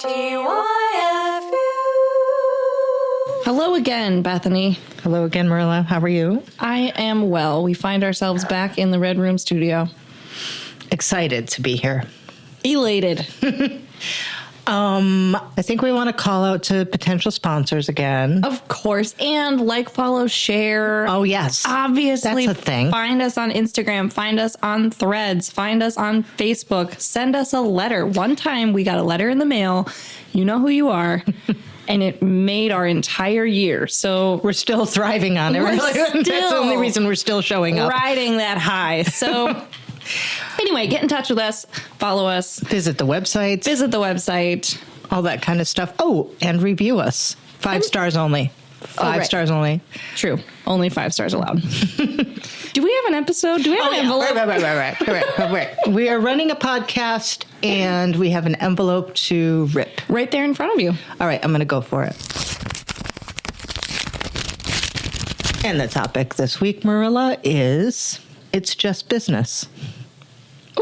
TYFU. Hello again, Bethany. Hello again, Marilla. How are you? I am well. We find ourselves back in the Red Room studio. Excited to be here. Elated. I think we want to call out to potential sponsors again. Of course. And like, follow, share. Oh, yes. Obviously. That's a thing. Find us on Instagram. Find us on Threads. Find us on Facebook. Send us a letter. One time we got a letter in the mail. You know who you are. And it made our entire year. So We're still thriving on it. That's the only reason we're still showing up. riding that high. So anyway, get in touch with us. Follow us. Visit the website. Visit the website. All that kind of stuff. Oh, and review us. 5 stars only. 5 right. stars only. True. Only 5 stars allowed. Do we have an episode? Do we have an envelope? Right. We are running a podcast and we have an envelope to rip. Right there in front of you. All right, I'm going to go for it. And the topic this week, Marilla, is it's just business.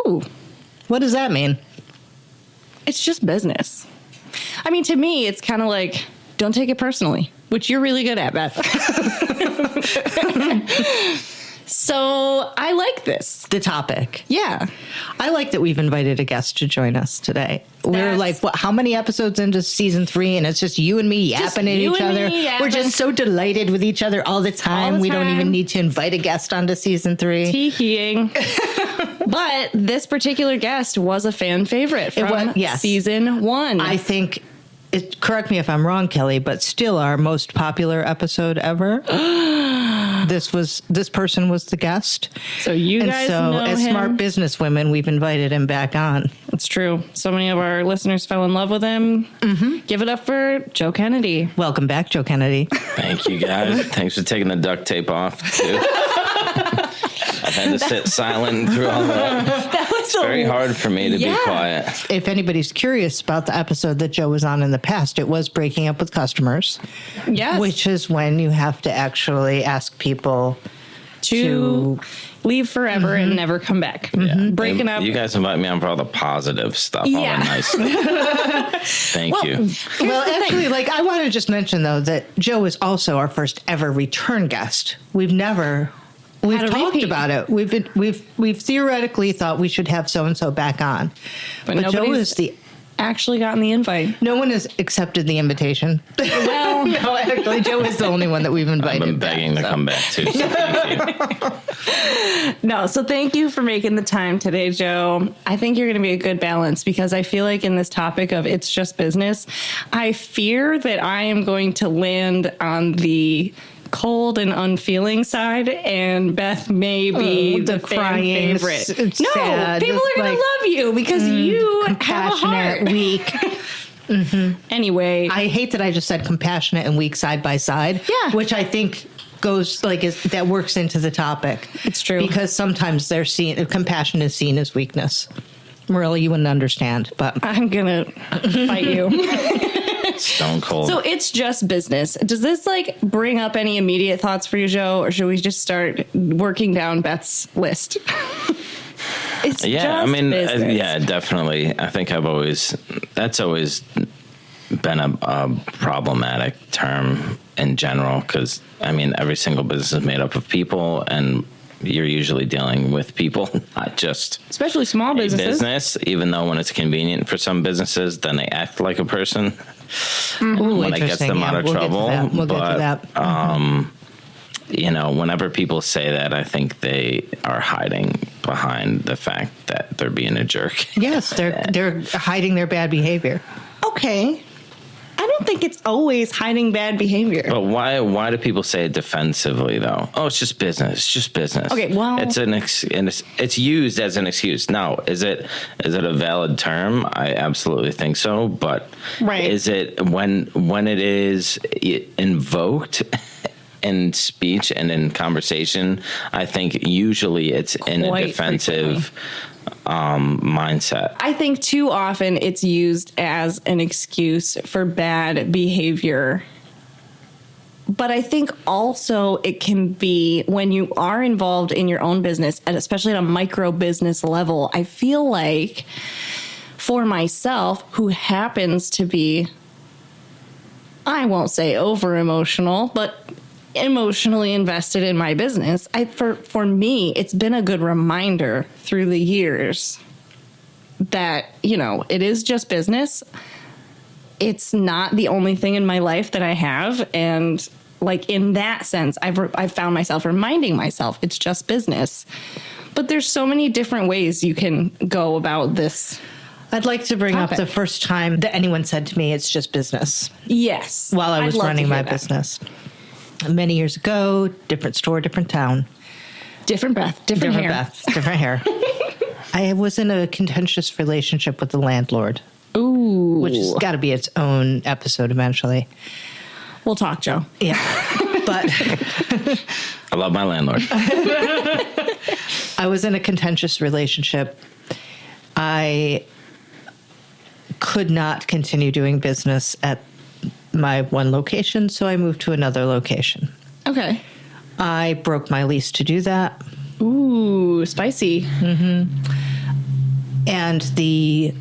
Ooh, What does that mean? it's just business. I mean, to me, it's kind of like, don't take it personally, which you're really good at, Beth. So I like this. The topic. Yeah. I like that we've invited a guest to join us today. We're That's- like, what? How many episodes into season 3? And it's just you and me yapping at you each and other. me yapping. We're just so delighted with each other all the time. All the We don't time. even need to invite a guest onto season 3. Tee-heeing. But this particular guest was a fan favorite from yes. season 1. I think, correct me if I'm wrong, Kelly, but still our most popular episode ever. This person was the guest. So you And guys so know as him. smart business women, we've invited him back on. It's true. So many of our listeners fell in love with him. Mm-hmm. Give it up for Joe Kennedy. Welcome back, Joe Kennedy. Thank you, guys. Thanks for taking the duct tape off, too. I've had to sit silent through all that. That was It's very hard for me to be quiet. If anybody's curious about the episode that Joe was on in the past, it was breaking up with customers, Yes. which is when you have to actually ask people to leave forever and never come back. Yeah. Breaking up. You guys invite me on for all the positive stuff, all Yeah. the nice stuff. Thank you. Well, actually, I want to just mention, though, that Joe is also our first ever return guest. We've Had a talked repeat. about it. We've theoretically thought we should have so and so back on, but Joe nobody's is actually gotten the invite. no one has accepted the invitation. Well, No, actually, Joe is the only one that we've invited. I've been begging to come back, too, so thank you. no. So thank you for making the time today, Joe. I think you're going to be a good balance because I feel like in this topic of it's just business, I fear that I am going to land on the cold and unfeeling side, and Beth may be the fan crying, favorite. it's No, sad, people just are going to love you because you have a compassionate, heart. weak. Anyway, I hate that I just said compassionate and weak side by side. Yeah. Which I think goes that works into the topic. It's true. Because sometimes compassion is seen as weakness. Marilla, you wouldn't understand, but I'm going to fight you. Stone cold. So it's just business. Does this bring up any immediate thoughts for you, Joe, or should we just start working down Beth's list? It's yeah, I just mean, business. yeah, definitely. I think that's always been a problematic term in general because, I mean, every single business is made up of people and you're usually dealing with people, not just Especially small a businesses. business, even though when it's convenient for some businesses, then they act like a person Ooh, when it gets interesting. them Yeah, out of we'll trouble. Get to that. We'll get to that. You know, whenever people say that, I think they are hiding behind the fact that they're being a jerk. Yes, they're hiding their bad behavior. Okay. I don't think it's always hiding bad behavior. But why do people say it defensively though? Oh, it's just business. It's just business. Okay, well, it's used as an excuse. Now, is it a valid term? I absolutely think so. But Right. is it when it is invoked in speech and in conversation? I think usually it's in a Quite defensive mindset. I think too often it's used as an excuse for bad behavior. But I think also it can be when you are involved in your own business, and especially at a micro business level, I feel like for myself, who happens to be, I won't say over emotional, but emotionally invested in my business, for me, it's been a good reminder through the years that, it is just business. It's not the only thing in my life that I have. And like in that sense, I've found myself reminding myself it's just business. But there's so many different ways you can go about this. I'd like to bring topic. up the first time that anyone said to me, it's just business. Yes. While I was I'd love to running hear my that. business. Many years ago, different store, different town. Different breath, different hair. Beth, different hair. I was in a contentious relationship with the landlord. Ooh. Which has got to be its own episode eventually. We'll talk, Joe. Yeah. But I love my landlord. I was in a contentious relationship. I could not continue doing business at my one location, so I moved to another location. Okay. I broke my lease to do that. Ooh, spicy. And the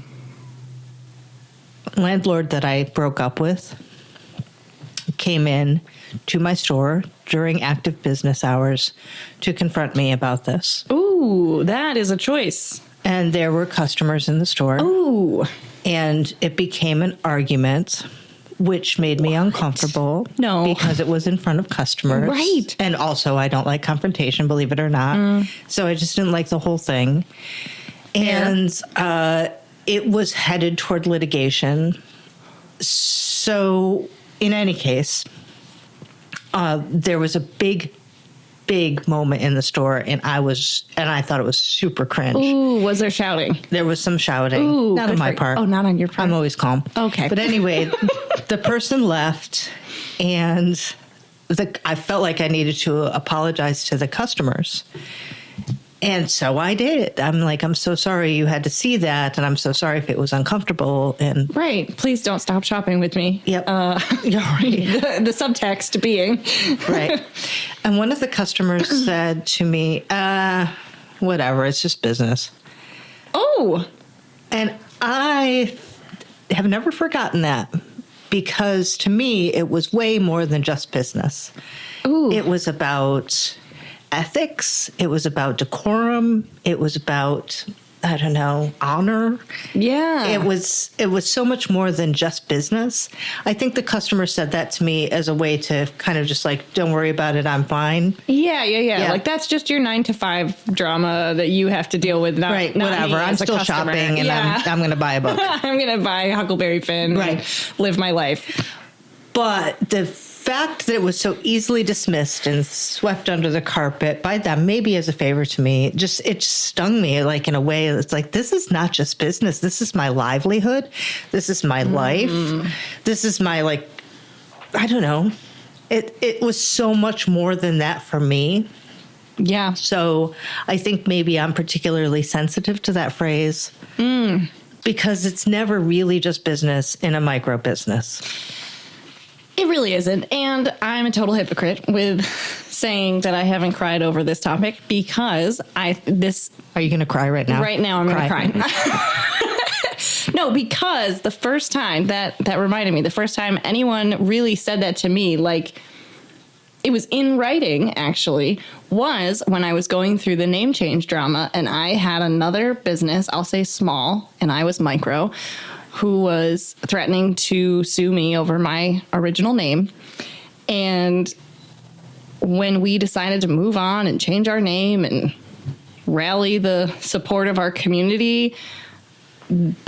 landlord that I broke up with came in to my store during active business hours to confront me about this. Ooh, that is a choice. And there were customers in the store. Ooh. And it became an argument, which made me uncomfortable. No. Because it was in front of customers. Right. And also, I don't like confrontation, believe it or not. So I just didn't like the whole thing. And it was headed toward litigation. So, in any case, there was a big moment in the store, and I thought it was super cringe. Ooh, was there shouting? There was some shouting. Ooh, not on good my for- part. Oh, not on your part. I'm always calm. Okay. But anyway, the person left, and I felt like I needed to apologize to the customers. And so I did. I'm like, I'm so sorry you had to see that, and I'm so sorry if it was uncomfortable. And Right. Please don't stop shopping with me. Yep. You're right. The subtext being. Right. And one of the customers said to me, whatever, it's just business. Oh. And I have never forgotten that, because to me, it was way more than just business. Ooh. It was about ethics. It was about decorum. It was about, I don't know, honor. Yeah. It was so much more than just business. I think the customer said that to me as a way to kind of just like, don't worry about it, I'm fine. Yeah. Yeah. Like that's just your 9-to-5 drama that you have to deal with. Not, Right, not whatever. me I'm as a still customer. shopping, and Yeah. I'm going to buy a book. I'm going to buy Huckleberry Finn Right. and live my life. But the fact that it was so easily dismissed and swept under the carpet by them, maybe as a favor to me, it just stung me, like in a way. It's like, this is not just business. This is my livelihood. This is my life. This is my, like, I don't know. It was so much more than that for me. Yeah. So I think maybe I'm particularly sensitive to that phrase because it's never really just business in a micro business. It really isn't. And I'm a total hypocrite with saying that I haven't cried over this topic because Are you going to cry right now? right now I'm going to cry. No, because the first time that reminded me, the first time anyone really said that to me, like it was in writing actually, was when I was going through the name change drama and I had another business, I'll say small, and I was micro, who was threatening to sue me over my original name. And when we decided to move on and change our name and rally the support of our community,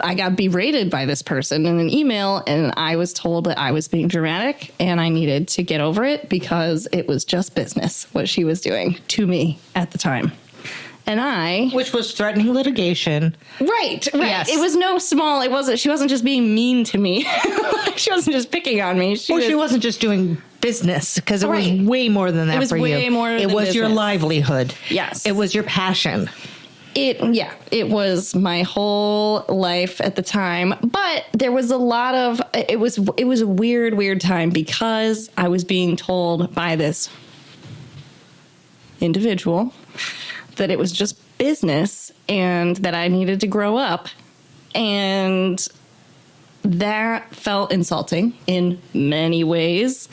I got berated by this person in an email, and I was told that I was being dramatic and I needed to get over it because it was just business, what she was doing to me at the time. And Which was threatening litigation. Right. Yes. It was no small, she wasn't just being mean to me. She wasn't just picking on me. She wasn't just doing business, because it was Right. way more than that It was for you. way more It than was your business. livelihood. Yes. It was your passion. It was my whole life at the time, but there was a lot of, it was a weird time because I was being told by this individual that it was just business and that I needed to grow up And that felt insulting in many ways.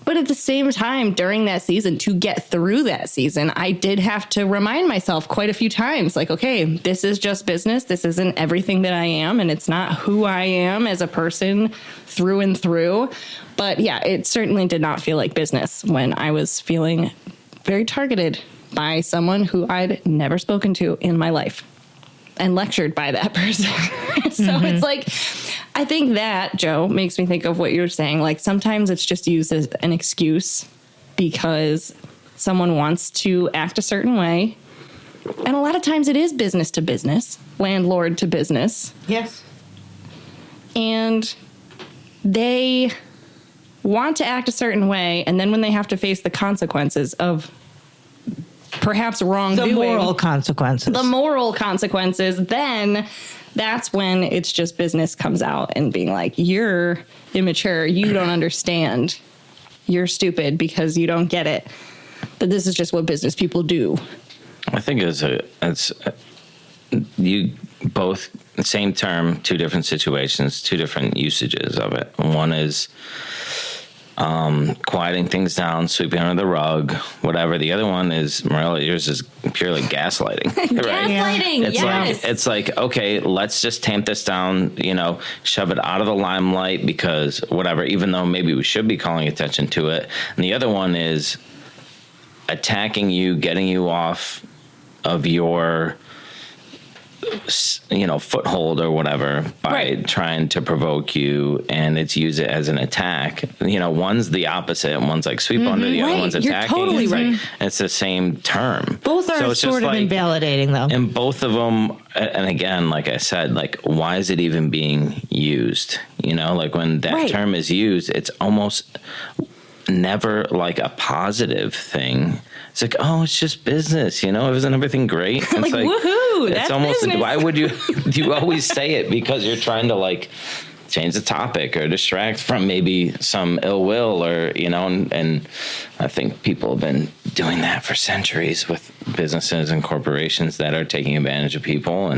But at the same time, during that season, to get through that season, I did have to remind myself quite a few times, like, okay, this is just business. This isn't everything that I am, and it's not who I am as a person through and through. But yeah, it certainly did not feel like business when I was feeling very targeted by someone who I'd never spoken to in my life and lectured by that person. So it's like, I think that, Joe, makes me think of what you're saying. Like, sometimes it's just used as an excuse because someone wants to act a certain way. And a lot of times it is business to business, landlord to business. Yes. And they want to act a certain way. And then when they have to face the consequences of perhaps wrongdoing, The moral consequences, then that's when it's just business comes out and being like, you're immature, you don't understand, you're stupid because you don't get it, that this is just what business people do. I think it's you both same term, two different situations, two different usages of it. One is quieting things down, sweeping under the rug, whatever. The other one is, Marilla, yours is purely gaslighting. Right? Gaslighting, It's like, okay, let's just tamp this down, shove it out of the limelight because whatever, even though maybe we should be calling attention to it. And the other one is attacking you, getting you off of your foothold or whatever by trying to provoke you, and it's use it as an attack. One's the opposite, and one's like sweep under, the other one's attacking. You're totally right. It's the same term. Both are sort of invalidating, though. And both of them, and again, like I said, like, why is it even being used? Like when that term is used, it's almost never like a positive thing. It's like, oh, it's just business, isn't everything great? It's like woohoo, that's almost business. Why would you always say it? Because you're trying to like change the topic or distract from maybe some ill will or and I think people have been doing that for centuries with businesses and corporations that are taking advantage of people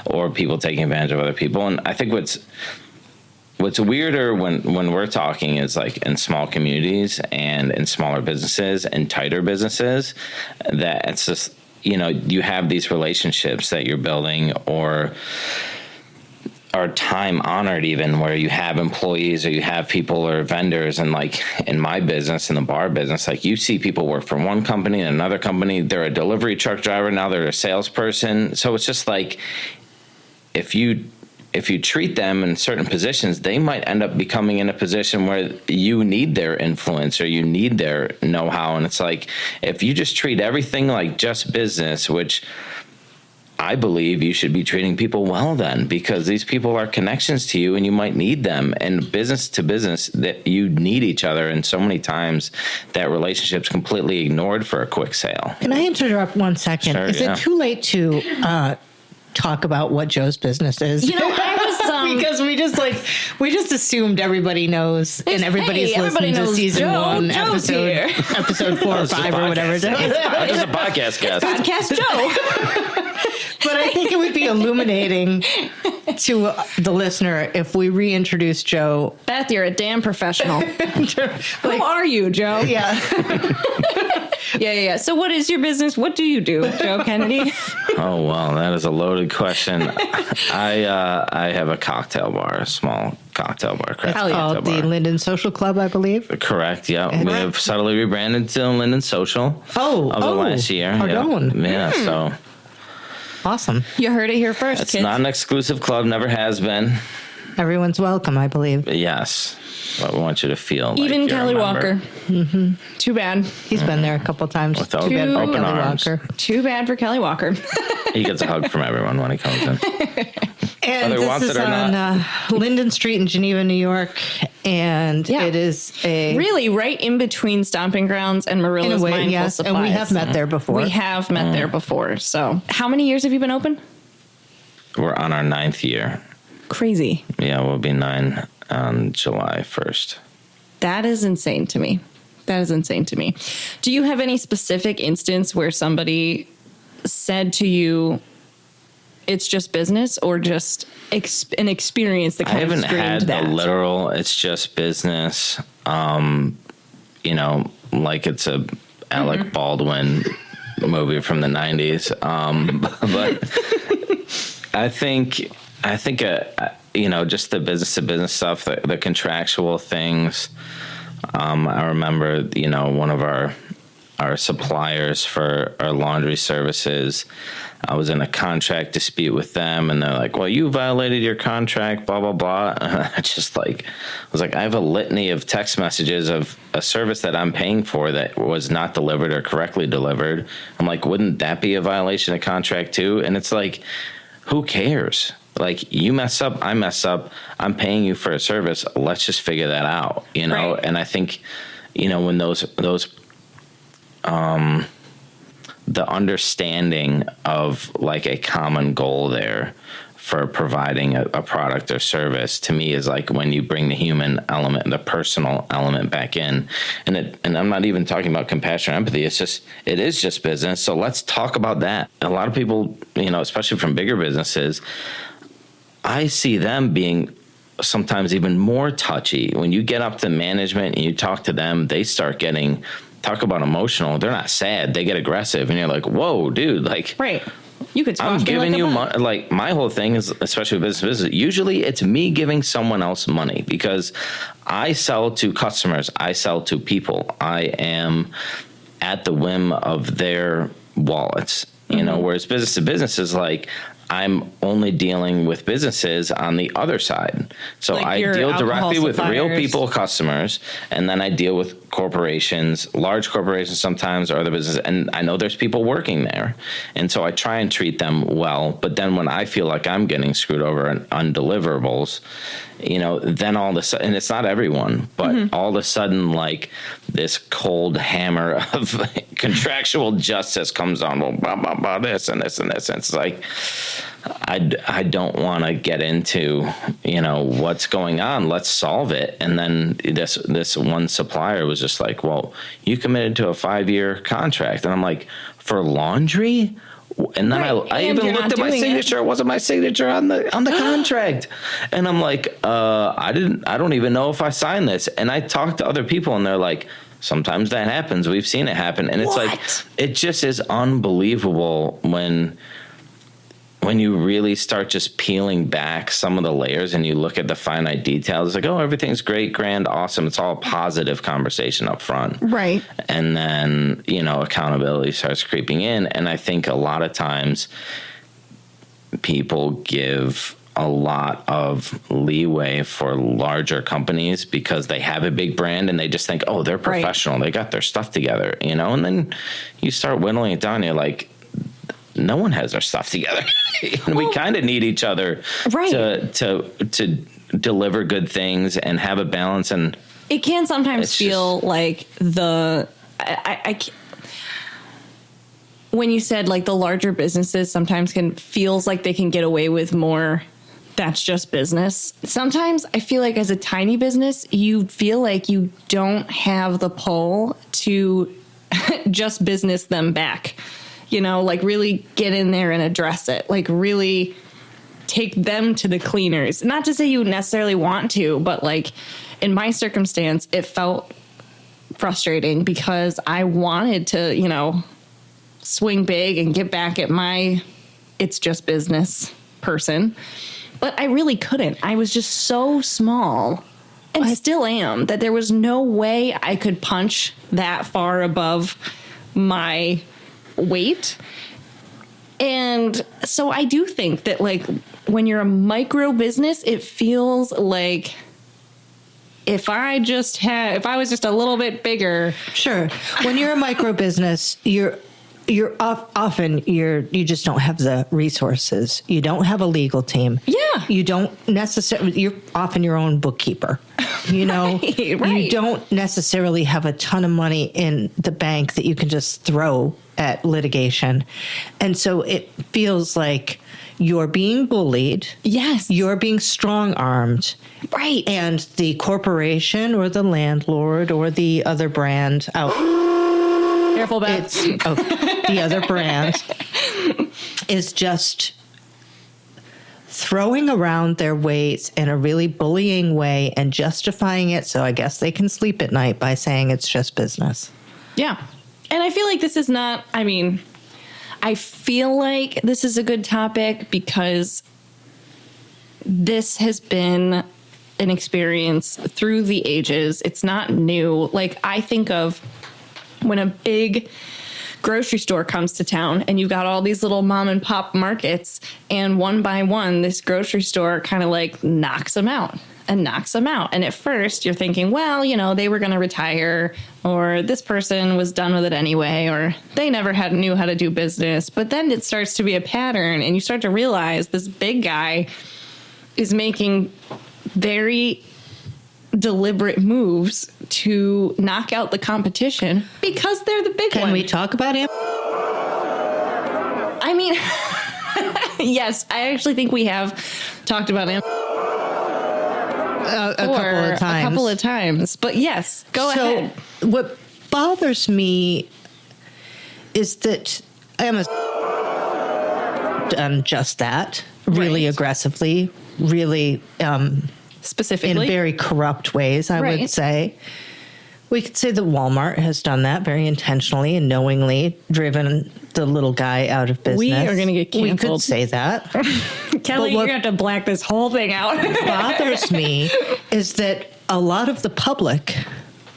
or people taking advantage of other people. And I think What's weirder when we're talking is like in small communities and in smaller businesses and tighter businesses, that it's just, you have these relationships that you're building or are time honored, even where you have employees or you have people or vendors. And like in my business, in the bar business, like you see people work for one company and another company, they're a delivery truck driver, now they're a salesperson. So it's just like, if you treat them in certain positions, they might end up becoming in a position where you need their influence or you need their know-how. And it's like, if you just treat everything like just business, which I believe you should be treating people well then, because these people are connections to you and you might need them. And business to business, that you need each other. And so many times that relationship's completely ignored for a quick sale. Can I interrupt 1 second? Sure, Is it too late to talk about what Joe's business is? I was because we just assumed everybody knows and everybody's listening to season 1, episode 4 or 5 or whatever it is. I'm just a podcast guest. Podcast Joe. But I think it would be illuminating to the listener if we reintroduce Joe. Beth, you're a damn professional. Who are you, Joe? Yeah. Yeah. So what is your business? What do you do, Joe Kennedy? Oh, well, that is a loaded question. I have a cocktail bar, a small cocktail bar. It's called the Linden Social Club, I believe. Correct, yeah. We have subtly rebranded to Linden Social over the last year. Pardon. Yeah, so... Awesome. You heard it here first, It's kids. not an exclusive club, never has been. Everyone's welcome, I believe. Yes. But we want you to feel Even like you're Kelly a member. Walker. Mm-hmm. Too bad. He's been there a couple times. With Too bad for open Kelly arms. Walker. Too bad for Kelly Walker. He gets a hug from everyone when he comes in. And Whether he wants this is it or on Linden Street in Geneva, New York. And it is really right in between Stomping Grounds and Marilla's in a way, Mindful yes. Supplies. And we have met there before. We have met there before. So how many years have you been open? We're on our 9th year. Crazy. Yeah, we'll be 9 on July 1st. That is insane to me. Do you have any specific instance where somebody said to you, it's just business, or just an experience that I kind of haven't screamed had that? the literal, it's just business, like it's a Alec Baldwin movie from the 90s. But I think, just the business to business stuff, the contractual things. I remember, one of our suppliers for our laundry services, I was in a contract dispute with them, and they're like, well, you violated your contract, blah, blah, blah. And I was like, I have a litany of text messages of a service that I'm paying for that was not delivered or correctly delivered. I'm like, wouldn't that be a violation of contract too? And it's like, who cares? Like, you mess up, I mess up, I'm paying you for a service. Let's just figure that out, Right. And I think, when those the understanding of like a common goal there for providing a product or service, to me, is like when you bring the human element, the personal element back in. And I'm not even talking about compassion or empathy. It is just business. So let's talk about that. A lot of people, especially from bigger businesses, I see them being sometimes even more touchy. When you get up to management and you talk to them, they start getting, talk about emotional. They're not sad. They get aggressive. And you're like, whoa, dude, like, Right. You could I'm squash me giving like a you bug. money. Like, my whole thing is, especially with business, usually it's me giving someone else money because I sell to customers. I sell to people. I am at the whim of their wallets, whereas business to business is like, I'm only dealing with businesses on the other side. So Like I your deal alcohol directly with real suppliers. people, customers, and then I deal with corporations, large corporations sometimes, or other businesses. And I know there's people working there. And so I try and treat them well. But then when I feel like I'm getting screwed over on deliverables, then all of a sudden, and it's not everyone, but all of a sudden, like, this cold hammer of contractual justice comes on, well, blah, blah, blah, this and this and this. And it's like, I don't want to get into, what's going on. Let's solve it. And then this one supplier was just like, well, you committed to a 5-year contract. And I'm like, for laundry? And then Right. I And even you're looked not at my doing it. signature. It wasn't my signature on the contract. And I'm like, I don't even know if I signed this. And I talked to other people, and they're like, sometimes that happens. We've seen it happen. And it's like, it just is unbelievable when you really start just peeling back some of the layers and you look at the finite details. It's like, oh, everything's great, grand, awesome. It's all a positive conversation up front. Right. And then, accountability starts creeping in. And I think a lot of times people give a lot of leeway for larger companies because they have a big brand and they just think, oh, they're professional. Right. They got their stuff together, and then you start whittling it down. And you're like, no one has their stuff together. And we kind of need each other to deliver good things and have a balance. And it can sometimes feel like when you said like the larger businesses sometimes feels like they can get away with more. That's just business. Sometimes I feel like as a tiny business, you feel like you don't have the pull to just business them back. Like really get in there and address it. Like really take them to the cleaners. Not to say you necessarily want to, but like in my circumstance, it felt frustrating because I wanted to, swing big and get back at my it's just business person. But I really couldn't. I was just so small and still am that there was no way I could punch that far above my weight. And so I do think that like when you're a micro business, it feels like if I was just a little bit bigger. Sure. When you're a micro business, you just don't have the resources. You don't have a legal team. Yeah. You don't necessarily, you're often your own bookkeeper. Right. You don't necessarily have a ton of money in the bank that you can just throw at litigation. And so it feels like you're being bullied. Yes. You're being strong-armed. Right. And the corporation or the landlord or the other brand out. Careful, Beth. The other brand is just throwing around their weights in a really bullying way and justifying it. So I guess they can sleep at night by saying it's just business. Yeah. And I feel like this is not, I mean, I feel like this is a good topic because this has been an experience through the ages. It's not new. Like, I think of when a big grocery store comes to town and you've got all these little mom and pop markets, and one by one, this grocery store kind of like knocks them out. And at first you're thinking, well, you know, they were going to retire, or this person was done with it anyway, or they never knew how to do business. But then it starts to be a pattern, and you start to realize this big guy is making very deliberate moves to knock out the competition because they're the big one. Can we talk about him? I mean, yes, I actually think we have talked about him A couple of times. But yes, go ahead. What bothers me is that Emma's done just that really aggressively, really Specifically in very corrupt ways, I would say. We could say that Walmart has done that very intentionally and knowingly, driven the little guy out of business. We are going to get canceled. We could say that. Kelly, you're going to have to black this whole thing out. What bothers me is that a lot of the public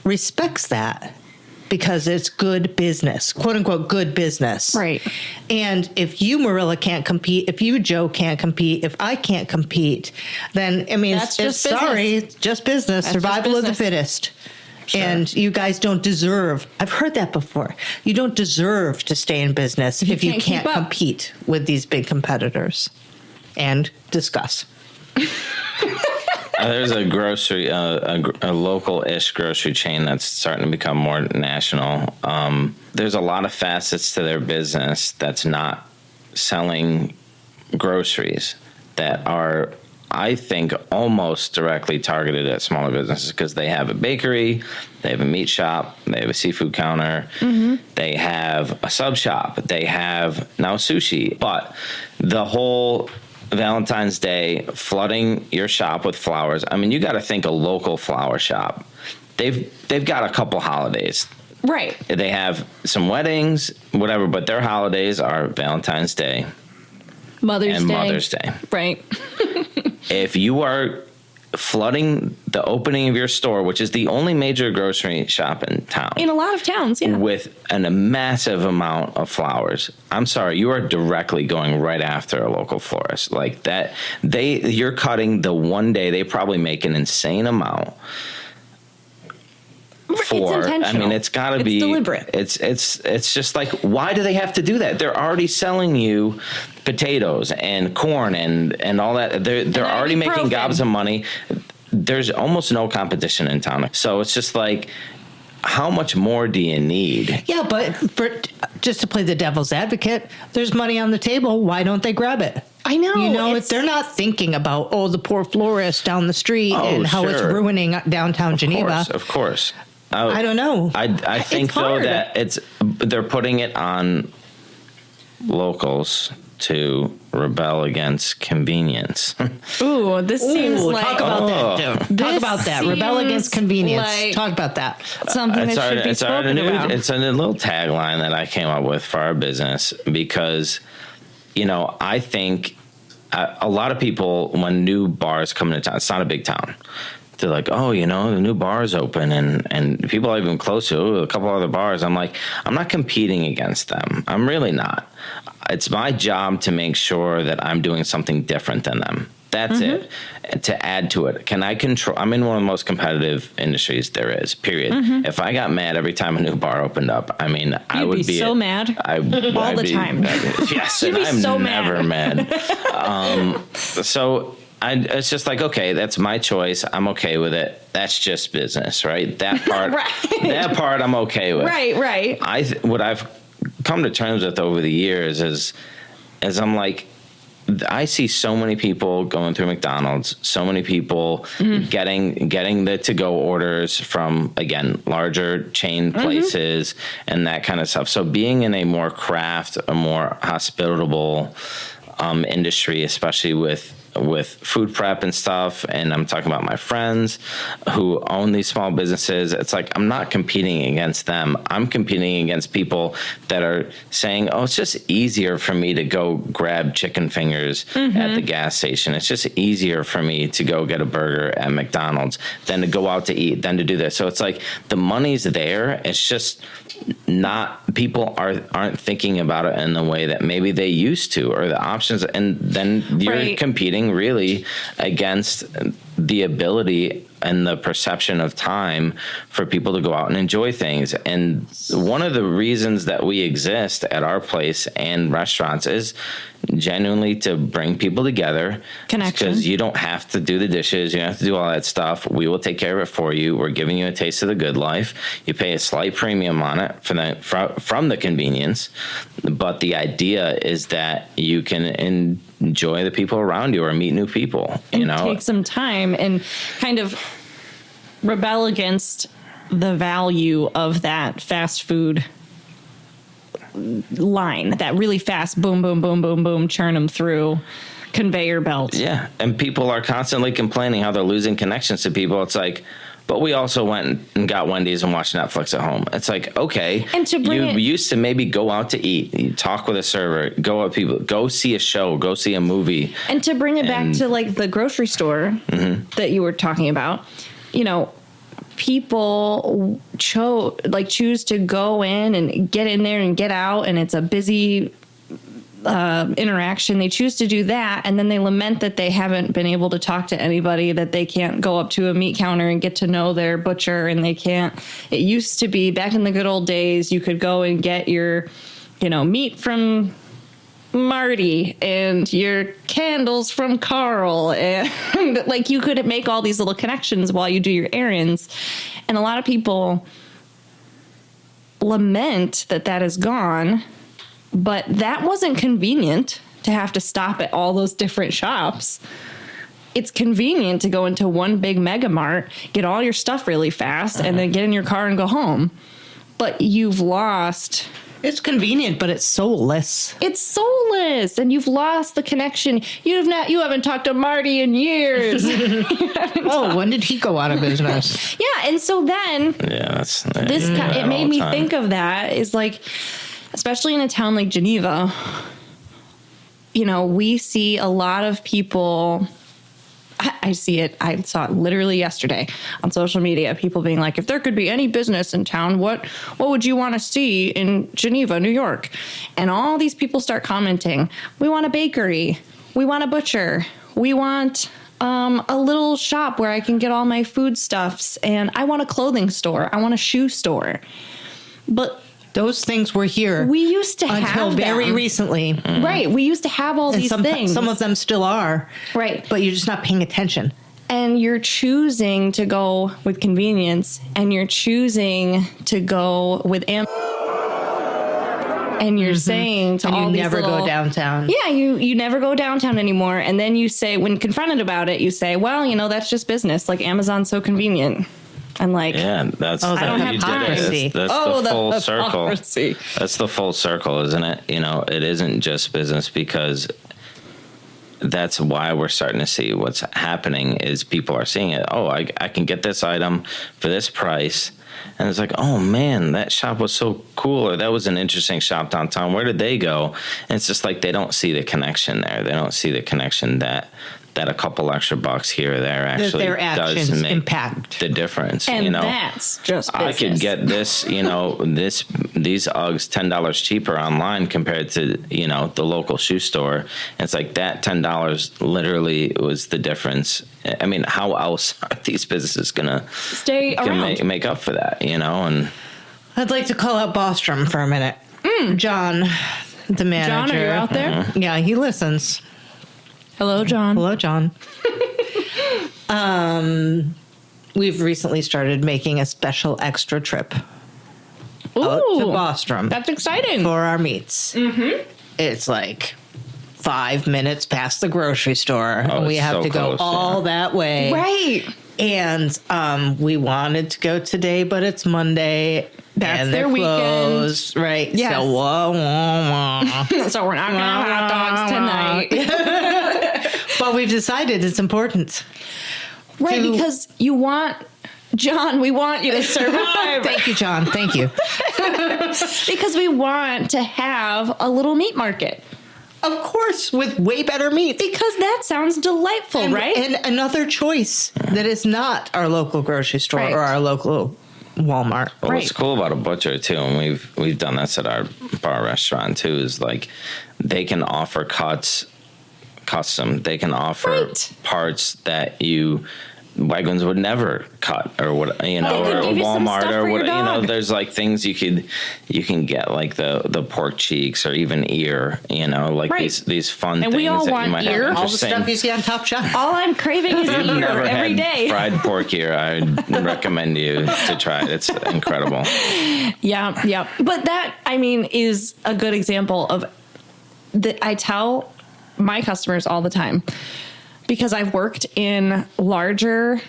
respects that because it's good business, quote unquote, good business. Right. And if you, Marilla, can't compete, if you, Joe, can't compete, if I can't compete, then, I mean, That's it's just business. sorry, it's just business, That's survival just of the business. fittest. Sure. And you guys don't deserve, I've heard that before, you don't deserve to stay in business if you can't can't keep up. compete with these big competitors. And discuss. There's a grocery, a local-ish grocery chain that's starting to become more national. There's a lot of facets to their business that's not selling groceries that are, I think, almost directly targeted at smaller businesses because they have a bakery, they have a meat shop, they have a seafood counter, they have a sub shop, they have now sushi. But the whole Valentine's Day flooding your shop with flowers. I mean, you got to think a local flower shop. They've got a couple holidays. Right. They have some weddings, whatever, but their holidays are Valentine's Day and Mother's Day. Right. If you are flooding the opening of your store, which is the only major grocery shop in town, In a lot of towns, yeah. with a massive amount of flowers, I'm sorry, you are directly going right after a local florist like that. You're cutting the one day they probably make an insane amount. It's intentional. I mean, it's got to be deliberate. It's just like, why do they have to do that? They're already selling you potatoes and corn and all that. They're already making gobs of money. There's almost no competition in town. So it's just like, how much more do you need? Yeah, but just to play the devil's advocate, there's money on the table. Why don't they grab it? I know. You know, they're not thinking about, the poor florist down the street and how it's sure. ruining downtown Geneva. Of course. I don't know. I think, though, that they're putting it on locals to rebel against convenience. Ooh, this seems like... Talk about that, Joe. Talk about that. Rebel against seems convenience. like Talk about that. something that should be spoken about. It's a little tagline that I came up with for our business because, you know, I think a lot of people, when new bars come into town, it's not a big town. They're like, oh, you know, the new bar is open and people are even close to a couple other bars. I'm like, I'm not competing against them. I'm really not. It's my job to make sure that I'm doing something different than them. That's it. And to add to it, can I control? I'm in one of the most competitive industries there is, period. If I got mad every time a new bar opened up, I mean, I would be so mad all the time. Yes, You'd and be I'm so never mad. So it's just like, okay, that's my choice. I'm okay with it. That's just business, right? That part, that part I'm okay with. Right. What I've come to terms with over the years is I'm like, I see so many people going through McDonald's, so many people getting the to-go orders from, again, larger chain places and that kind of stuff. So being in a more craft, a more hospitable industry, especially with with food prep and stuff, and I'm talking about my friends who own these small businesses. It's like I'm not competing against them. I'm competing against people that are saying, oh, it's just easier for me to go grab chicken fingers at the gas station. It's just easier for me to go get a burger at McDonald's than to go out to eat, than to do this. So it's like the money's there. It's just not, people aren't thinking about it in the way that maybe they used to, or the options. And then you're competing really against the ability and the perception of time for people to go out and enjoy things. And one of the reasons that we exist at our place and restaurants is genuinely to bring people together. Connection. Because you don't have to do the dishes. You don't have to do all that stuff. We will take care of it for you. We're giving you a taste of the good life. You pay a slight premium on it from the convenience. But the idea is that you can enjoy the people around you or meet new people. Take some time and kind of rebel against the value of that fast food line, that really fast boom, boom, boom, boom, boom, churn them through conveyor belt. Yeah. And people are constantly complaining how they're losing connections to people. It's like, but we also went and got Wendy's and watched Netflix at home. It's like, okay, and to bring you used to maybe go out to eat, you talk with a server, go with people, go see a show, go see a movie. And to bring it back to like the grocery store that you were talking about, people choose to go in and get in there and get out, and it's a busy interaction. They choose to do that, and then they lament that they haven't been able to talk to anybody, that they can't go up to a meat counter and get to know their butcher, and they can't. It used to be, back in the good old days, you could go and get your meat from Marty and your candles from Carl, and like you could make all these little connections while you do your errands. And a lot of people lament that is gone, but that wasn't convenient to have to stop at all those different shops. It's convenient to go into one big mega mart, get all your stuff really fast, and then get in your car and go home. But you've lost. It's convenient, but it's soulless. It's soulless, and you've lost the connection. You haven't talked to Marty in years. When did he go out of business? Yeah, and so then it made me think of that, is like, especially in a town like Geneva, we see a lot of people. I see it. I saw it literally yesterday on social media. People being like, if there could be any business in town, what would you want to see in Geneva, New York? And all these people start commenting. We want a bakery. We want a butcher. We want a little shop where I can get all my foodstuffs. And I want a clothing store. I want a shoe store. But those things were here. We used to have until very recently. Right. We used to have all these things. Some of them still are. Right. But you're just not paying attention. And you're choosing to go with convenience, and you're choosing to go with and you're saying to all these never go downtown. Yeah, you never go downtown anymore. And then you say, when confronted about it, you say, well, that's just business. Like, Amazon's so convenient. I'm like, yeah, that's I don't have time. That's the full circle. Hypocrisy. That's the full circle, isn't it? It isn't just business, because that's why we're starting to see what's happening is people are seeing it. Oh, I can get this item for this price. And it's like, oh man, that shop was so cool, or that was an interesting shop downtown. Where did they go? And it's just like they don't see the connection there. They don't see the connection that a couple extra bucks here or there actually their actions does make impact the difference. And that's just business. I could get this, these Uggs $10 cheaper online compared to, the local shoe store. And it's like that $10 literally was the difference. I mean, how else are these businesses gonna stay around? Make up for that, And I'd like to call out Bostrom for a minute. John, the manager. John, are you out there? Mm-hmm. Yeah, he listens. Hello, John. Hello, John. We've recently started making a special extra trip out to Bostrom. That's exciting. For our meats. Mm-hmm. It's like 5 minutes past the grocery store. And we have to go all that way. Right. And we wanted to go today, but it's Monday. That's their closed, weekend. Right. Yes. So, so we're not going to have hot dogs tonight. But we've decided it's important. Right, to- because you want, John, we want you to survive. Thank you, John. Thank you. Because we want to have a little meat market. Of course, with way better meat. Because that sounds delightful, right? And another choice that is not our local grocery store Right. or our local Walmart. Well, Right. what's cool about a butcher too, and we've done this at our bar restaurant too, is like they can offer cuts custom. They can offer Right. parts that Wegmans would never cut, or what, They or could give you some Walmart, stuff or for your what, dog. there's like things you can get, like the pork cheeks or even ear, like Right. these fun And things we all that want you might ear. have All the interesting. stuff you see on Top Shop. All I'm craving is If you've ear never every had day. fried pork ear, I would recommend you to try it. It's incredible. Yeah. But that, I mean, is a good example of that I tell my customers all the time, because I've worked in larger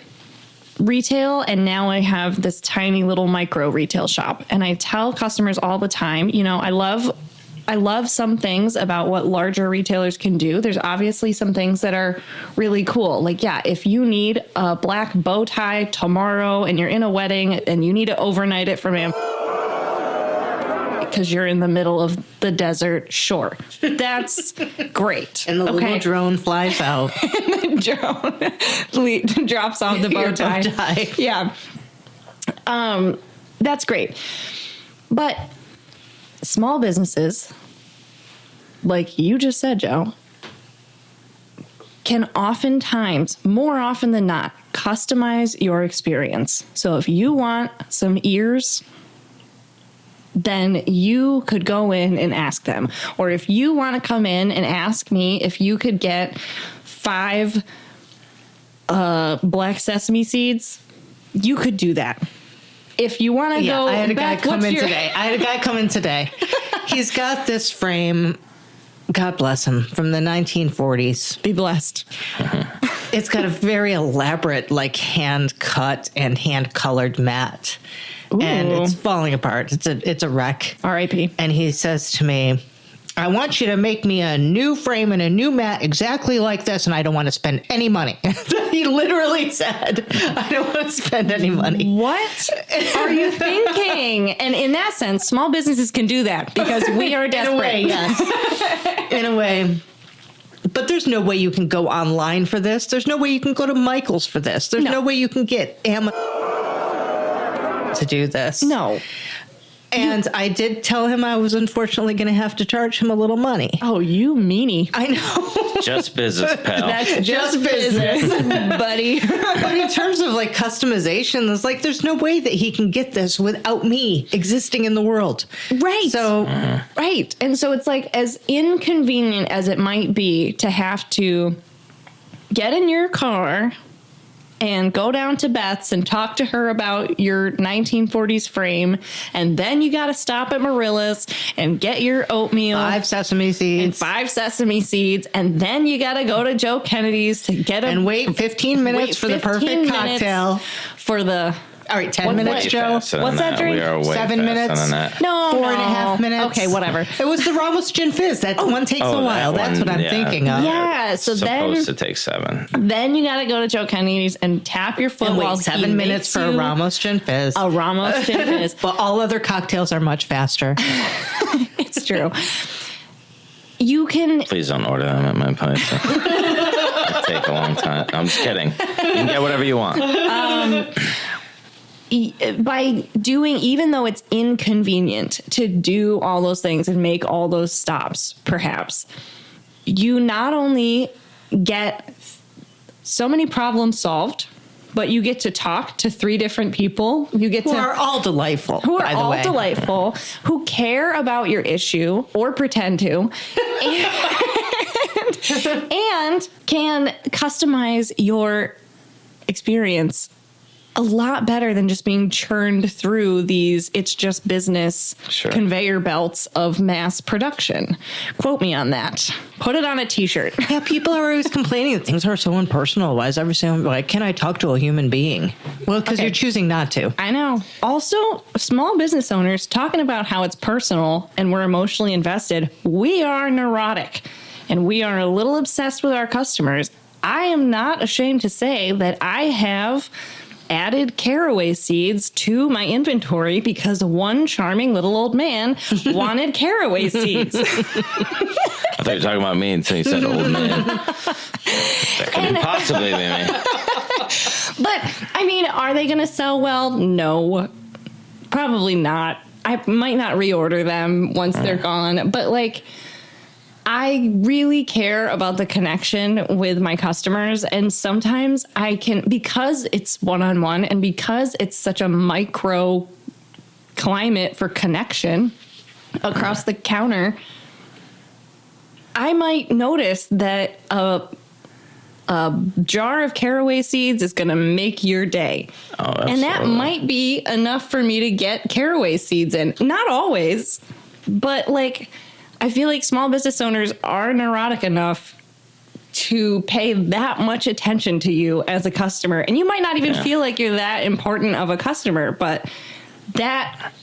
retail and now I have this tiny little micro retail shop. And I tell customers all the time, I love some things about what larger retailers can do. There's obviously some things that are really cool. Like, yeah, if you need a black bow tie tomorrow and you're in a wedding and you need to overnight it from because you're in the middle of the desert, sure. That's great. And the little drone flies out. The drone drops off the bow Your tie. bow tie. Yeah. That's great. But small businesses, like you just said, Joe, can oftentimes, more often than not, customize your experience. So if you want some ears, then you could go in and ask them. Or if you want to come in and ask me if you could get 5 black sesame seeds, you could do that. If you want to go, I had a guy Beth, come what's in your- today. He's got this frame, God bless him, from the 1940s. Be blessed. It's got a very elaborate, like, hand cut and hand colored mat. And Ooh. it's falling apart. It's a wreck. R.I.P. And he says to me, I want you to make me a new frame and a new mat exactly like this, and I don't want to spend any money. He literally said, I don't want to spend any money. What are you thinking? And in that sense, small businesses can do that because we are desperate. In a way, yes. In a way. But there's no way you can go online for this. There's no way you can go to Michael's for this. There's no way you can get Amazon to do this. No. And I did tell him I was unfortunately going to have to charge him a little money. Oh, you meanie. I know. Just business, pal. That's just business, buddy. But in terms of like customization, it's like there's no way that he can get this without me existing in the world. Right. So Right. And so it's like, as inconvenient as it might be to have to get in your car and go down to Beth's and talk to her about your 1940s frame, and then you got to stop at Marilla's and get your oatmeal 5 sesame and seeds 5 sesame seeds, and then you got to go to Joe Kennedy's to get a and wait 15 minutes for the 15 perfect minutes cocktail. for the All right, 10 What's minutes, that? Joe. Faster than What's that drink? We are way 7 faster minutes. than that. no 4.5 minutes. Okay, whatever. It was the Ramos Gin Fizz. That one takes a while. that That's one, what I'm yeah. thinking of. Yeah, so Supposed then to take 7. then you got to go to Joe Kennedy's and tap your foot And while wait 7 he minutes makes for a you Ramos Gin Fizz. a Ramos Gin Fizz. But all other cocktails are much faster. It's true. You can Please don't order them at my place. It'll take a long time. I'm just kidding. You can get whatever you want. by doing, even though it's inconvenient to do all those things and make all those stops, perhaps, you not only get so many problems solved, but you get to talk to 3 different people. You get Who to are all delightful, who are by the all way. delightful, who care about your issue or pretend to, and can customize your experience a lot better than just being churned through these it's just business Sure. conveyor belts of mass production. Quote me on that. Put it on a t-shirt. Yeah, people are always complaining that things are so impersonal. Why is everything like, can I talk to a human being? Well, because Okay. you're choosing not to. I know. Also, small business owners talking about how it's personal and we're emotionally invested. We are neurotic and we are a little obsessed with our customers. I am not ashamed to say that I have added caraway seeds to my inventory because one charming little old man wanted caraway seeds. I thought you were talking about me until you said old man. That couldn't possibly be me. But, I mean, are they going to sell well? No, probably not. I might not reorder them once they're gone. But, like, I really care about the connection with my customers. And sometimes I can, because it's one-on-one and because it's such a micro climate for connection across the counter, I might notice that a jar of caraway seeds is going to make your day. Oh, and that might be enough for me to get caraway seeds in. Not always, but like, I feel like small business owners are neurotic enough to pay that much attention to you as a customer. And you might not even feel like you're that important of a customer, but that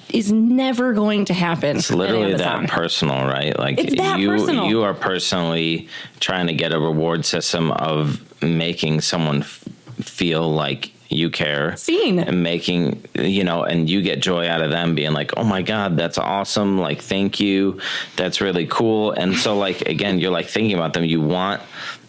is never going to happen. It's literally that personal, right? Like it's that personal. You are personally trying to get a reward system of making someone feel like you care, seen, and making, and you get joy out of them being like, oh my God, that's awesome. Like, thank you. That's really cool. And so, like, again, you're like thinking about them.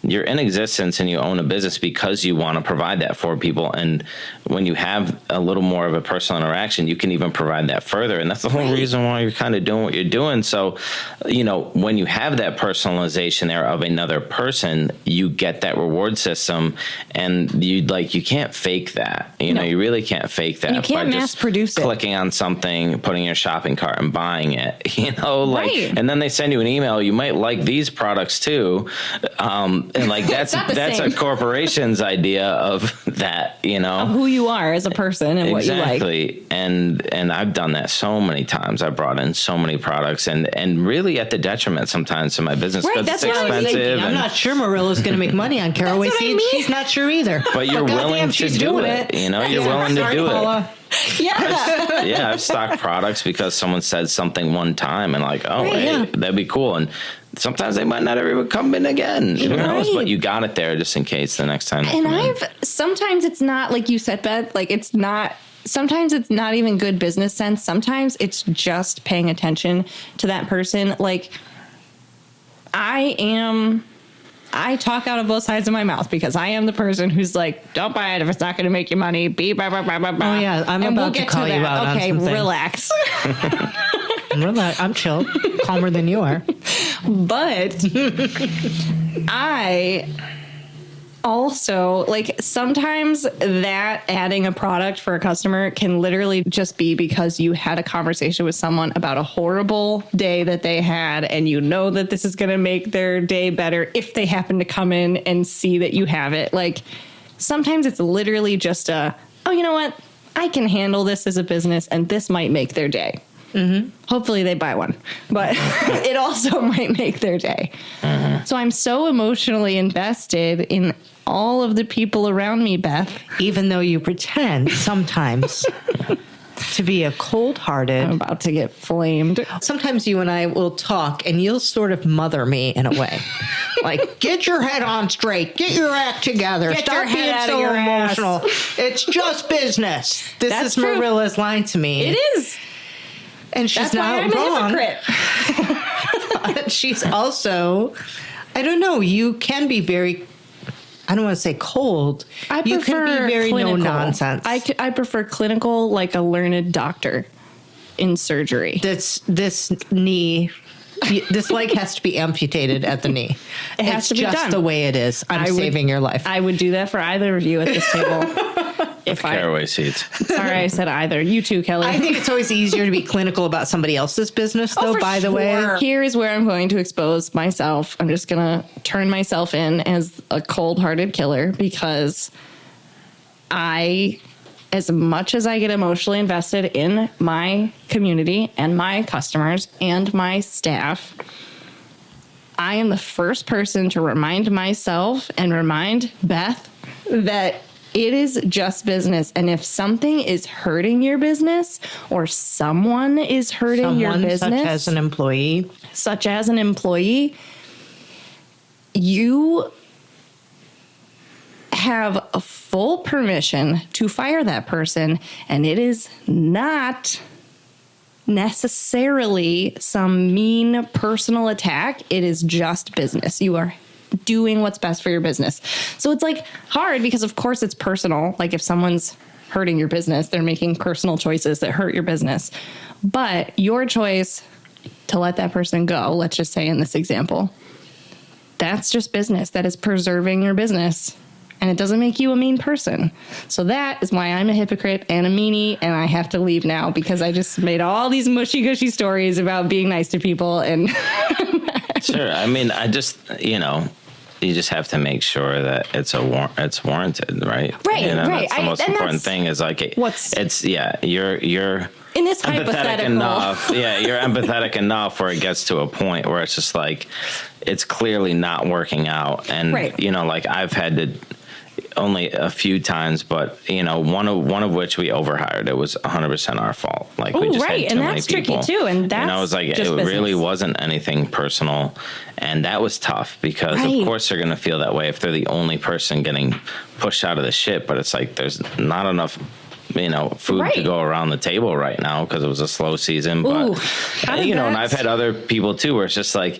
You're in existence and you own a business because you want to provide that for people. And when you have a little more of a personal interaction, you can even provide that further. And that's the whole reason why you're kind of doing what you're doing. So, when you have that personalization there of another person, you get that reward system, and you can't fake that. You really can't fake that. And you can't mass produce it. Clicking on something, putting in your shopping cart and buying it, Right. And then they send you an email. You might like these products too. And like that's a corporation's idea of that, of who you are as a person and what you like. Exactly. And I've done that so many times. I brought in so many products and really at the detriment sometimes to my business because that's it's what I was expensive. thinking. I'm not sure Marilla's going to make money on caraway That's what I seeds. mean. She's not sure either. But you're willing to do it. You're willing to do it. Yeah. I've stocked products because someone said something one time and like, that'd be cool. And sometimes they might not ever come in again. Who knows? But you got it there just in case the next time. And sometimes it's not like you said, Beth, like it's not, sometimes it's not even good business sense. Sometimes it's just paying attention to that person. Like I talk out of both sides of my mouth because I am the person who's like, don't buy it if it's not going to make you money. Oh yeah, I'm about to call you out on something. Okay, relax. I'm chill, calmer than you are. But I also, like, sometimes that adding a product for a customer can literally just be because you had a conversation with someone about a horrible day that they had, and you know that this is going to make their day better if they happen to come in and see that you have it. Like, sometimes it's literally just oh, you know what? I can handle this as a business, and this might make their day. Mm-hmm. Hopefully they buy one, but it also might make their day. Mm-hmm. So I'm so emotionally invested in all of the people around me, Beth. Even though you pretend sometimes to be a cold-hearted. I'm about to get flamed. Sometimes you and I will talk and you'll sort of mother me in a way. Like, get your head on straight. Get your act together. Stop being so emotional. It's just business. This is true. Marilla's line to me. It is. And she's That's why I'm wrong. a hypocrite. She's also, I don't know, you can be very, I don't want to say cold. You can be very clinical. no nonsense. I prefer clinical, like a learned doctor in surgery. This knee, this leg has to be amputated at the knee. It has to be just done. the way it is. I'm saving your life. I would do that for either of you at this table. Caraway seeds. Sorry, I said either. You too, Kelly. I think it's always easier to be clinical about somebody else's business, though, by the way. Here is where I'm going to expose myself. I'm just going to turn myself in as a cold-hearted killer because as much as I get emotionally invested in my community and my customers and my staff, I am the first person to remind myself and remind Beth that it is just business. And if something is hurting your business or someone is hurting your business, such as an employee, you have a full permission to fire that person, and it is not necessarily some mean personal attack. It is just business. You are doing what's best for your business. So it's like hard because of course it's personal. Like if someone's hurting your business, they're making personal choices that hurt your business. But your choice to let that person go, let's just say in this example, that's just business. That is preserving your business. And it doesn't make you a mean person. So that is why I'm a hypocrite and a meanie, and I have to leave now because I just made all these mushy-gushy stories about being nice to people. And Sure. I mean, I just, you just have to make sure that it's warranted, right? Right, right. That's the most important thing is like, you're in this empathetic hypothetical enough. Yeah, you're empathetic enough where it gets to a point where it's just like, it's clearly not working out. And, like I've had to only a few times, but one of which we overhired. It was 100% our fault. Like we just had too many people. Tricky too. And I was like, it really wasn't anything personal, and that was tough because of course they're going to feel that way if they're the only person getting pushed out of the ship. But it's like there's not enough food to go around the table right now because it was a slow season. But and I've had other people too where it's just like,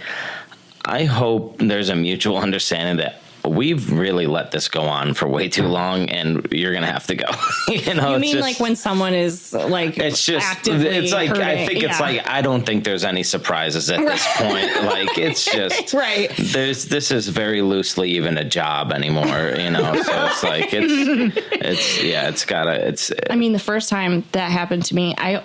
I hope there's a mutual understanding that we've really let this go on for way too long and you're going to have to go. You mean like when someone is like, it's just, actively it's like, hurting. I think it's like, I don't think there's any surprises at this point. Like it's just, this is very loosely even a job anymore, so it's like, I mean, the first time that happened to me, I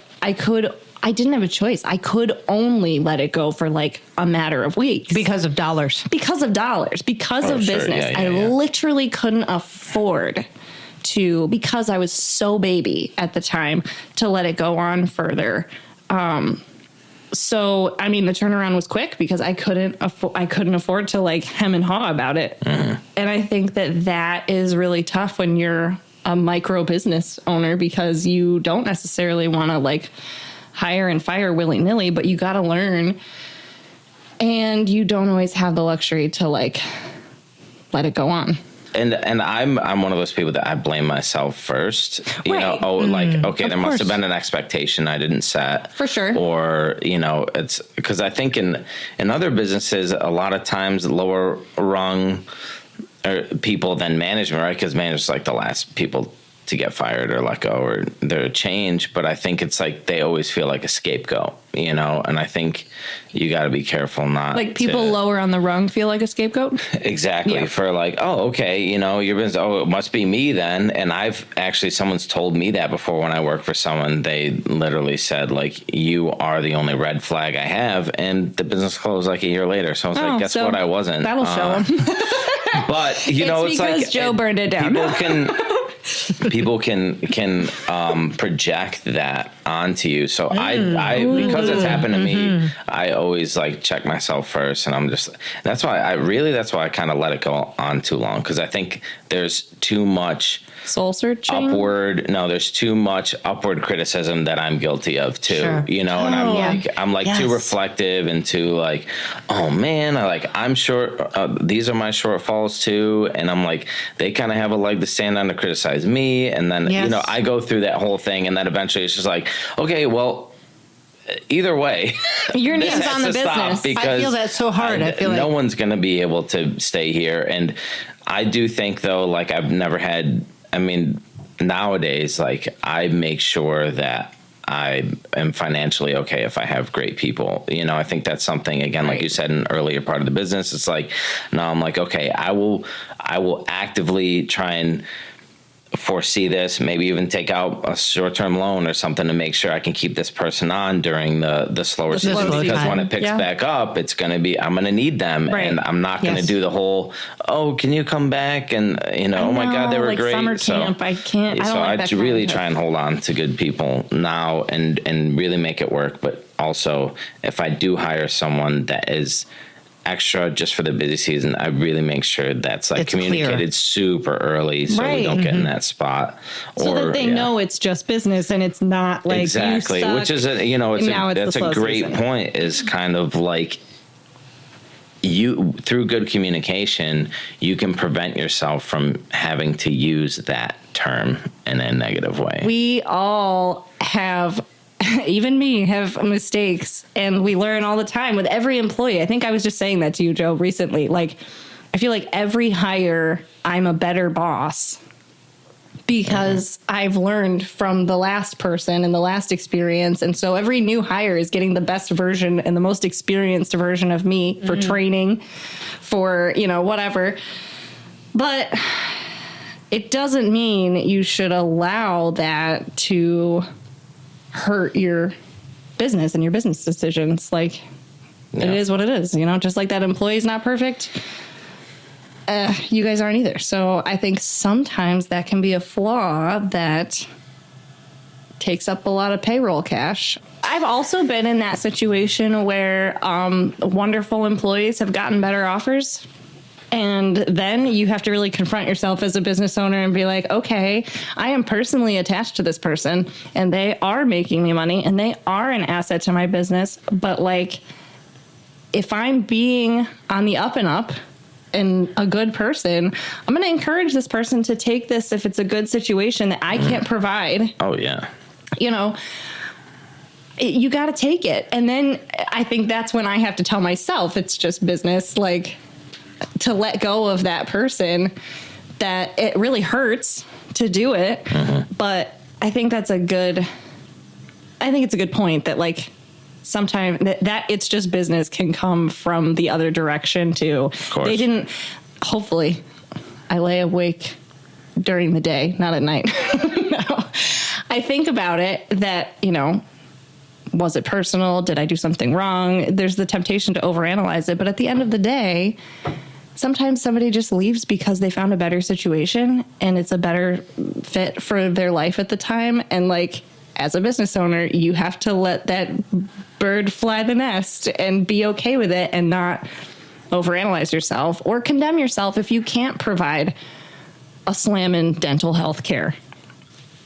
didn't have a choice. I could only let it go for like a matter of weeks. Because of dollars. Because of business. I literally couldn't afford to, because I was so baby at the time, to let it go on further. So, I mean, the turnaround was quick because I couldn't afford to like hem and haw about it. Mm. And I think that is really tough when you're a micro business owner because you don't necessarily want to like hire and fire willy-nilly, but you got to learn, and you don't always have the luxury to like let it go on. And I'm one of those people that I blame myself first. There must have been an expectation I didn't set. For sure. Or, it's because I think in other businesses, a lot of times lower rung people than management, right? Because management's like the last people to get fired or let go or they're a change. But I think it's like they always feel like a scapegoat, and I think you got to be careful not like people lower on the rung feel like a scapegoat. Exactly. For like, oh, okay, your business, it must be me then. And someone's told me that before when I worked for someone. They literally said like, you are the only red flag I have, and the business closed like a year later. So I was like, guess what, I wasn't. That'll show them. But it's like Joe burned it down. People can project that onto you. So I because it's happened to me, I always like check myself first, and I'm just that's why I kind of let it go on too long, because I think there's too much soul searching there's too much upward criticism that I'm guilty of too. Sure. And I'm like too reflective and too like, oh man, I'm sure these are my shortfalls too, and I'm like, they kind of have a leg to stand on to criticize me, and then I go through that whole thing, and then eventually it's just like, okay, well, either way, your name's on the business. I feel that's so hard. I feel no one's going to be able to stay here. And I do think though, like I've never had, nowadays, like I make sure that I am financially okay if I have great people. I think that's something, again, like you said, in an earlier part of the business, it's like, now I'm like, okay, I will actively try and foresee this, maybe even take out a short-term loan or something to make sure I can keep this person on during the slower season, because when it picks back up, it's going to be, I'm going to need them, and I'm not going to do the whole, oh, can you come back? And, oh my God, they were great. Summer camp, I can't. So I really try and hold on to good people now and really make it work. But also, if I do hire someone that is extra just for the busy season, I really make sure that's like it's communicated clear. Super early, so we don't get in that spot, so that they know it's just business and it's not like exactly, which is a great season. point. Is kind of like you, through good communication, you can prevent yourself from having to use that term in a negative way. We all have, even me, have mistakes, and we learn all the time with every employee. I think I was just saying that to you, Joe, recently. Like, I feel like every hire, I'm a better boss because I've learned from the last person and the last experience. And so every new hire is getting the best version and the most experienced version of me for training, for, whatever. But it doesn't mean you should allow that to hurt your business and your business decisions. Like, it is what it is, just like that employee's not perfect. You guys aren't either. So I think sometimes that can be a flaw that takes up a lot of payroll cash. I've also been in that situation where wonderful employees have gotten better offers. And then you have to really confront yourself as a business owner and be like, okay, I am personally attached to this person and they are making me money and they are an asset to my business. But like, if I'm being on the up and up and a good person, I'm going to encourage this person to take this if it's a good situation that I can't provide. Oh, yeah. You got to take it. And then I think that's when I have to tell myself it's just business, like to let go of that person, that it really hurts to do it. But I think it's a good point that like, sometimes that it's just business can come from the other direction too. Of course. They didn't, hopefully I lay awake during the day, not at night. No. I think about it that, was it personal? Did I do something wrong? There's the temptation to overanalyze it. But at the end of the day, sometimes somebody just leaves because they found a better situation and it's a better fit for their life at the time. And like, as a business owner, you have to let that bird fly the nest and be okay with it and not overanalyze yourself or condemn yourself if you can't provide a slammin' dental health care.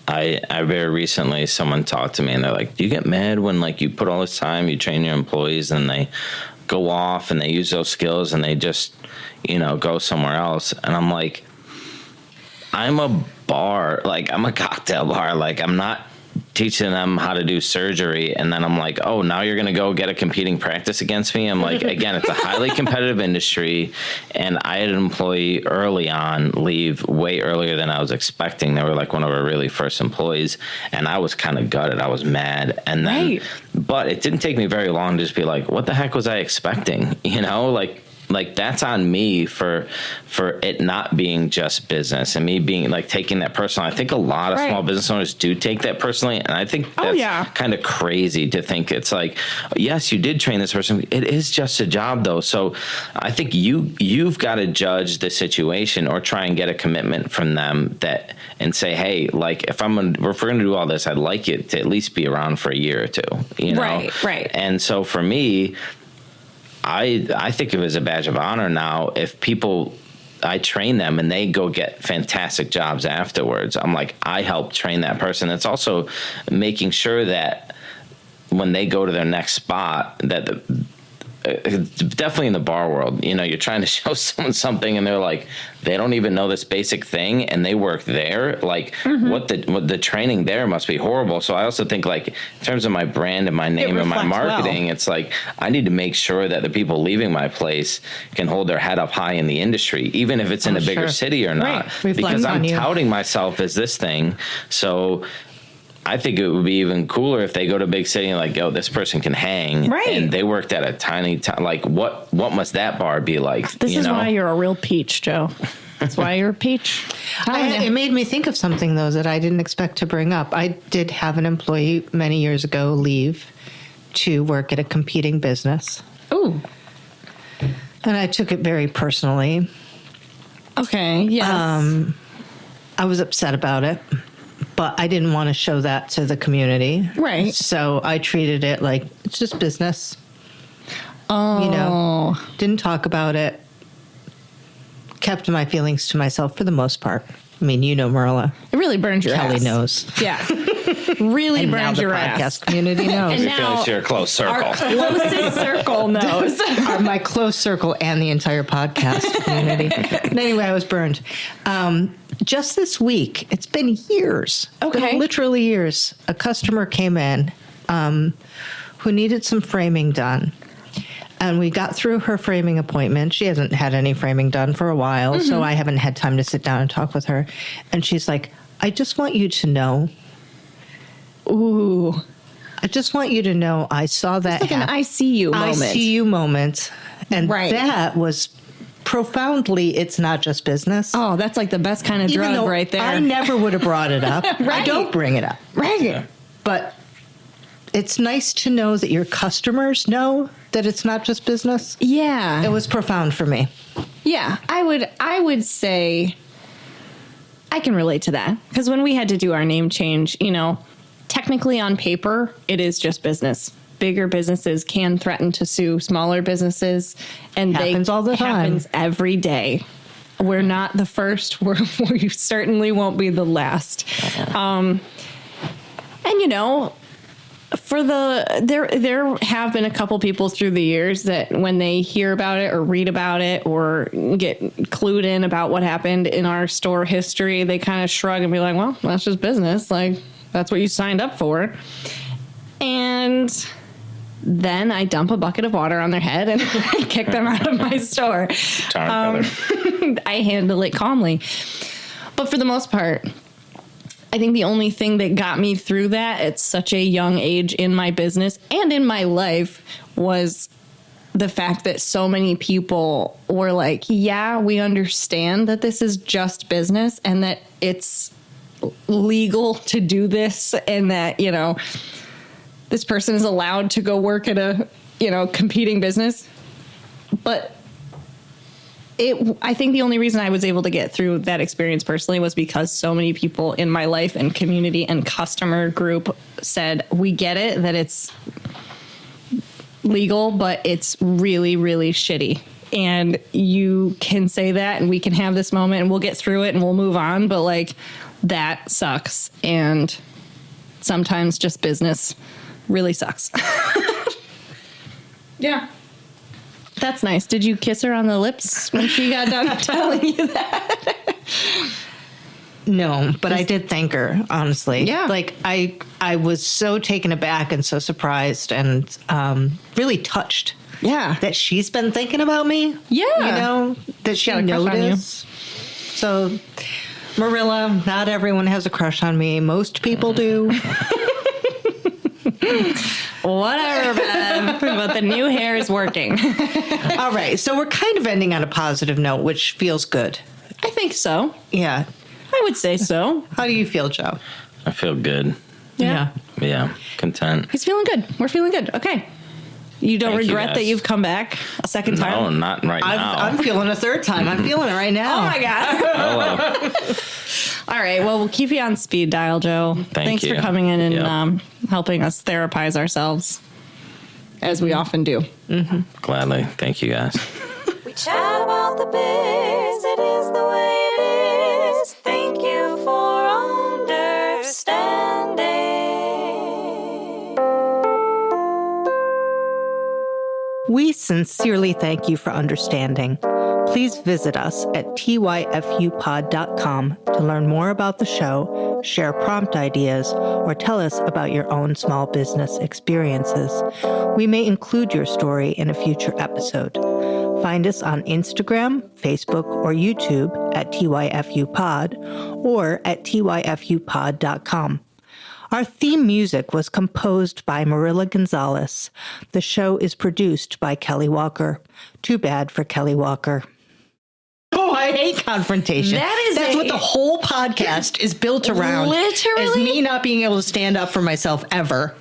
I very recently, someone talked to me and they're like, do you get mad when like you put all this time, you train your employees and they go off and they use those skills and they just, go somewhere else? And I'm like, I'm a cocktail bar. Like, I'm not teaching them how to do surgery, and then I'm like, oh, now you're going to go get a competing practice against me? I'm like, again, it's a highly competitive industry, and I had an employee early on leave way earlier than I was expecting. They were like one of our really first employees, and I was kind of gutted. I was mad. And then, but it didn't take me very long to just be like, what the heck was I expecting? Like that's on me for it not being just business and me being like taking that personally. I think a lot of small business owners do take that personally, and I think that's kind of crazy to think it's like, yes, you did train this person. It is just a job though. So I think you've got to judge the situation or try and get a commitment from them and say, hey, like if we're going to do all this, I'd like it to at least be around for a year or two. Right. And so for me, I think of it as a badge of honor now if I train them and they go get fantastic jobs afterwards. I'm like, I helped train that person. It's also making sure that when they go to their next spot, that definitely in the bar world, you're trying to show someone something and they're like, they don't even know this basic thing and they work there. Like what the training there must be horrible. So I also think like in terms of my brand and my name and my marketing, it's like, I need to make sure that the people leaving my place can hold their head up high in the industry, even if it's in a bigger city or not, because I'm touting myself as this thing. So I think it would be even cooler if they go to a big city and like, this person can hang. Right. And they worked at a tiny town. Like, what must that bar be like? This is why you're a real peach, Joe. That's why you're a peach. It made me think of something, though, that I didn't expect to bring up. I did have an employee many years ago leave to work at a competing business. Ooh. And I took it very personally. Okay, yes. I was upset about it. But I didn't want to show that to the community. Right. So I treated it like it's just business. Oh. Didn't talk about it. Kept my feelings to myself for the most part. I mean, you know, Marilla. It really burns your Kelly ass. knows. Yeah. Really And now burns the your podcast ass. community knows. And We feel like you're a close circle. Our closest circle knows. My close circle and the entire podcast community. But anyway, I was burned. Just this week, it's been years. It's been Okay. literally years. A customer came in who needed some framing done. And we got through her framing appointment. She hasn't had any framing done for a while, so I haven't had time to sit down and talk with her. And she's like, I just want you to know. Ooh. I just want you to know I saw that Like an I see you moment. I see you moment. And Right. that was profoundly, it's not just business. Oh, that's like the best kind of Even drug though right there. I never would have brought it up. I Right. don't bring it up. Right. Yeah. But it's nice to know that your customers know that it's not just business. Yeah. It was profound for me. Yeah, I would say I can relate to that because when we had to do our name change, you know, technically on paper, it is just business. Bigger businesses can threaten to sue smaller businesses, and Happens all the time. Happens every day. We're not the first. We certainly won't be the last. And you know, there have been a couple people through the years that when they hear about it or read about it or get clued in about what happened in our store history, they kind of shrug and be like, well, that's just business. Like, that's what you signed up for. And then I dump a bucket of water on their head and I kick them out of my store. Tar feather. I handle it calmly. But for the most part, I think the only thing that got me through that at such a young age in my business and in my life was the fact that so many people were like, yeah, we understand that this is just business and that it's legal to do this and that, you know, this person is allowed to go work at a, you know, competing business. But I think the only reason I was able to get through that experience personally was because so many people in my life and community and customer group said, we get it that it's legal, but it's really, really shitty. And you can say that and we can have this moment and we'll get through it and we'll move on. But like, that sucks. And sometimes just business really sucks. Yeah. That's nice. Did you kiss her on the lips when she got done telling you that? No, but I did thank her, honestly. Yeah. Like I was so taken aback and so surprised and really touched. Yeah. That she's been thinking about me. Yeah. You know, that she got a crush on you. noticed. So, Marilla, not everyone has a crush on me. Most people do. Whatever, Bev. But the new hair is working. All right. So we're kind of ending on a positive note, which feels good. I think so. Yeah. I would say so. How do you feel, Joe? I feel good. Yeah. Yeah, content. He's feeling good. We're feeling good. Okay. You don't Thank you, regret that guys. you've come back a second No, time? not right now. I'm feeling a third time. I'm feeling it right now. Oh, my God. Hello. All right. Well, we'll keep you on speed dial, Joe. Thanks you. for coming in and Yep. helping us therapize ourselves, as we often do. Gladly. Thank you, guys. We chat about the biz, it is the way it is. Thank you for understanding. We sincerely thank you for understanding. Please visit us at tyfupod.com to learn more about the show, share prompt ideas, or tell us about your own small business experiences. We may include your story in a future episode. Find us on Instagram, Facebook, or YouTube at tyfupod or at tyfupod.com. Our theme music was composed by Marilla Gonzalez. The show is produced by Kelly Walker. Too bad for Kelly Walker. Oh, I hate confrontation. That's what the whole podcast is built around. Literally? Is me not being able to stand up for myself ever.